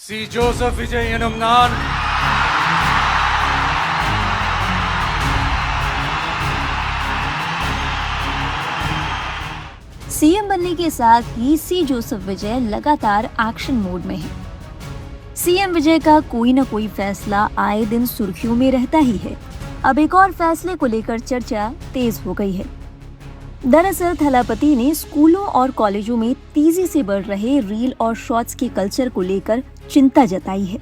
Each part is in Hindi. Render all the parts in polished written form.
सी जोसेफ विजय एनुम नान सीएम बनने के साथ ही सी जोसेफ विजय लगातार एक्शन मोड में है। सीएम विजय का कोई न कोई फैसला आए दिन सुर्खियों में रहता ही है। अब एक और फैसले को लेकर चर्चा तेज हो गई है। दरअसल थलापति ने स्कूलों और कॉलेजों में तेजी से बढ़ रहे रील और शॉर्ट्स के कल्चर को लेकर चिंता जताई है।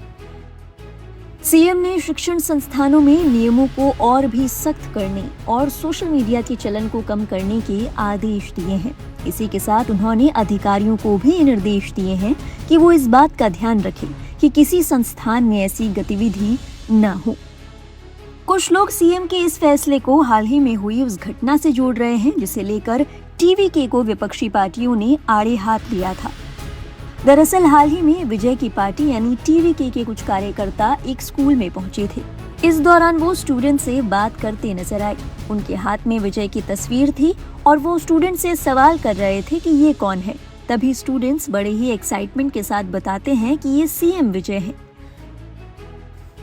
सीएम ने शिक्षण संस्थानों में नियमों को और भी सख्त करने और सोशल मीडिया के चलन को कम करने के आदेश दिए हैं। इसी के साथ उन्होंने अधिकारियों को भी निर्देश दिए हैं कि वो इस बात का ध्यान रखें कि किसी संस्थान में ऐसी गतिविधि न हो। कुछ लोग सीएम के इस फैसले को हाल ही में हुई उस घटना से जोड़ रहे हैं जिसे लेकर टीवीके को विपक्षी पार्टियों ने आड़े हाथ लिया था। दरअसल हाल ही में विजय की पार्टी यानी टीवीके के कुछ कार्यकर्ता एक स्कूल में पहुंचे थे। इस दौरान वो स्टूडेंट से बात करते नजर आए। उनके हाथ में विजय की तस्वीर थी और वो स्टूडेंट से सवाल कर रहे थे कि ये कौन है। तभी स्टूडेंट्स बड़े ही एक्साइटमेंट के साथ बताते हैं कि ये सीएम विजय है।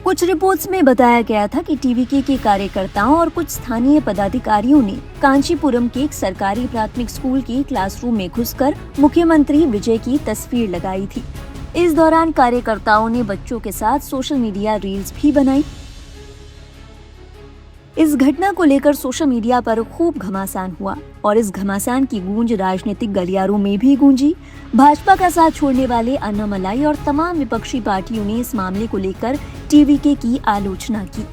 कुछ रिपोर्ट्स में बताया गया था कि टीवीके के कार्यकर्ताओं और कुछ स्थानीय पदाधिकारियों ने कांचीपुरम के एक सरकारी प्राथमिक स्कूल के क्लासरूम में घुसकर मुख्यमंत्री विजय की तस्वीर लगाई थी। इस दौरान कार्यकर्ताओं ने बच्चों के साथ सोशल मीडिया रील्स भी बनाई। इस घटना को लेकर सोशल मीडिया पर खूब घमासान हुआ और इस घमासान की गूंज राजनीतिक गलियारों में भी गूंजी। भाजपा का साथ छोड़ने वाले अन्नामलाई और तमाम विपक्षी पार्टियों ने इस मामले को लेकर टीवीके की आलोचना की।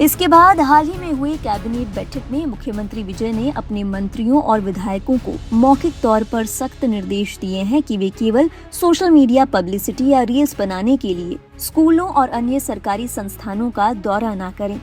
इसके बाद हाल ही में हुई कैबिनेट बैठक में मुख्यमंत्री विजय ने अपने मंत्रियों और विधायकों को मौखिक तौर पर सख्त निर्देश दिए हैं कि वे केवल सोशल मीडिया पब्लिसिटी या रील्स बनाने के लिए स्कूलों और अन्य सरकारी संस्थानों का दौरा न करें।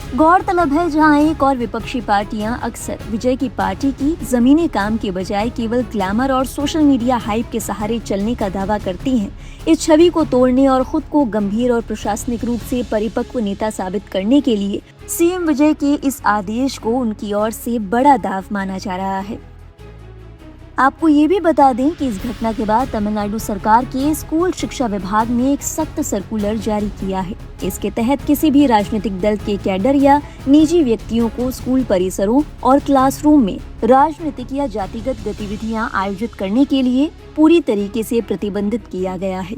गौरतलब है जहां एक और विपक्षी पार्टियां अक्सर विजय की पार्टी की जमीनी काम के बजाय केवल ग्लैमर और सोशल मीडिया हाइप के सहारे चलने का दावा करती हैं, इस छवि को तोड़ने और खुद को गंभीर और प्रशासनिक रूप से परिपक्व नेता साबित करने के लिए सीएम विजय के इस आदेश को उनकी ओर से बड़ा दाव माना जा रहा है। आपको ये भी बता दें कि इस घटना के बाद तमिलनाडु सरकार के स्कूल शिक्षा विभाग ने एक सख्त सर्कुलर जारी किया है। इसके तहत किसी भी राजनीतिक दल के कैडर या निजी व्यक्तियों को स्कूल परिसरों और क्लासरूम में राजनीतिक या जातिगत गतिविधियां आयोजित करने के लिए पूरी तरीके से प्रतिबंधित किया गया है।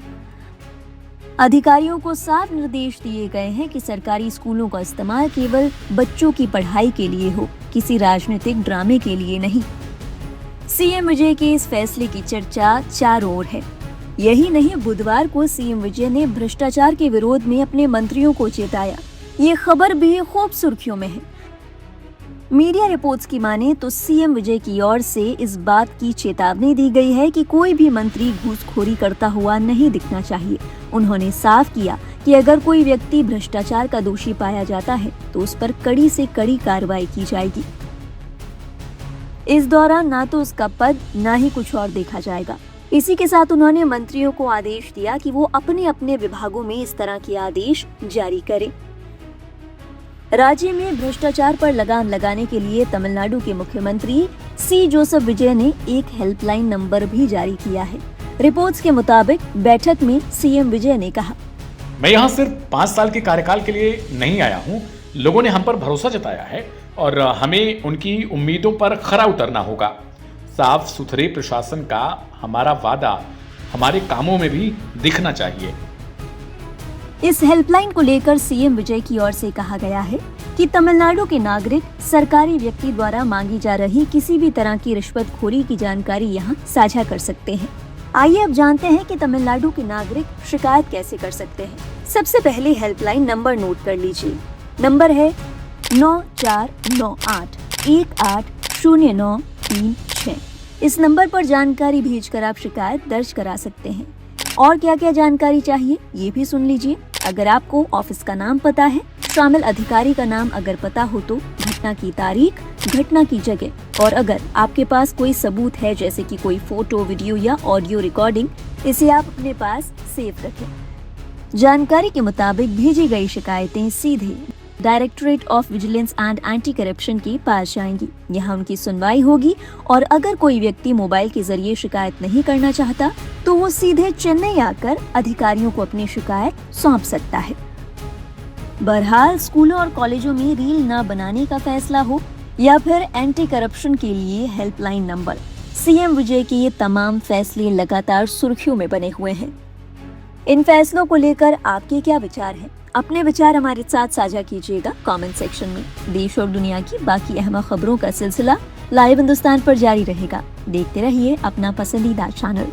अधिकारियों को साफ निर्देश दिए गए हैं कि सरकारी स्कूलों का इस्तेमाल केवल बच्चों की पढ़ाई के लिए हो, किसी राजनीतिक ड्रामे के लिए नहीं। सीएम विजय के इस फैसले की चर्चा चारों ओर है। यही नहीं, बुधवार को सीएम विजय ने भ्रष्टाचार के विरोध में अपने मंत्रियों को चेताया। ये खबर भी खूब सुर्खियों में है। मीडिया रिपोर्ट्स की माने तो सीएम विजय की ओर से इस बात की चेतावनी दी गई है कि कोई भी मंत्री घूसखोरी करता हुआ नहीं दिखना चाहिए। उन्होंने साफ किया कि अगर कोई व्यक्ति भ्रष्टाचार का दोषी पाया जाता है तो उस पर कड़ी से कड़ी कार्रवाई की जाएगी। इस दौरान ना तो उसका पद ना ही कुछ और देखा जाएगा। इसी के साथ उन्होंने मंत्रियों को आदेश दिया कि वो अपने अपने विभागों में इस तरह के आदेश जारी करें। राज्य में भ्रष्टाचार पर लगाम लगाने के लिए तमिलनाडु के मुख्यमंत्री सी जोसेफ विजय ने एक हेल्पलाइन नंबर भी जारी किया है। रिपोर्ट्स के मुताबिक बैठक में सीएम विजय ने कहा, मैं यहाँ सिर्फ 5 साल के कार्यकाल के लिए नहीं आया हूँ। लोगों ने हम पर भरोसा जताया है और हमें उनकी उम्मीदों पर खरा उतरना होगा। साफ सुथरे प्रशासन का हमारा वादा हमारे कामों में भी दिखना चाहिए। इस हेल्पलाइन को लेकर सीएम विजय की ओर से कहा गया है कि तमिलनाडु के नागरिक सरकारी व्यक्ति द्वारा मांगी जा रही किसी भी तरह की रिश्वतखोरी की जानकारी यहां साझा कर सकते हैं। आइए अब जानते हैं कि तमिलनाडु के नागरिक शिकायत कैसे कर सकते हैं। सबसे पहले हेल्पलाइन नंबर नोट कर लीजिए। नंबर है 9498180936। इस नंबर पर जानकारी भेजकर आप शिकायत दर्ज करा सकते हैं। और क्या क्या जानकारी चाहिए ये भी सुन लीजिए। अगर आपको ऑफिस का नाम पता है, शामिल अधिकारी का नाम अगर पता हो तो घटना की तारीख, घटना की जगह, और अगर आपके पास कोई सबूत है जैसे कि कोई फोटो, वीडियो या ऑडियो रिकॉर्डिंग, इसे आप अपने पास सेव रखें। जानकारी के मुताबिक भेजी गई शिकायतें सीधे directorate of vigilance and anti corruption के पास जाएंगी। यहाँ उनकी सुनवाई होगी और अगर कोई व्यक्ति मोबाइल के जरिए शिकायत नहीं करना चाहता तो वो सीधे चेन्नई आकर अधिकारियों को अपनी शिकायत सौंप सकता है। बहरहाल स्कूलों और कॉलेजों में रील न बनाने का फैसला हो या फिर एंटी करप्शन के लिए हेल्पलाइन नंबर, सीएम विजय के ये तमाम फैसले लगातार सुर्खियों में बने हुए हैं। इन फैसलों को लेकर आपके क्या विचार हैं? अपने विचार हमारे साथ साझा कीजिएगा कमेंट सेक्शन में। देश और दुनिया की बाकी अहम खबरों का सिलसिला लाइव हिंदुस्तान पर जारी रहेगा। देखते रहिए अपना पसंदीदा चैनल।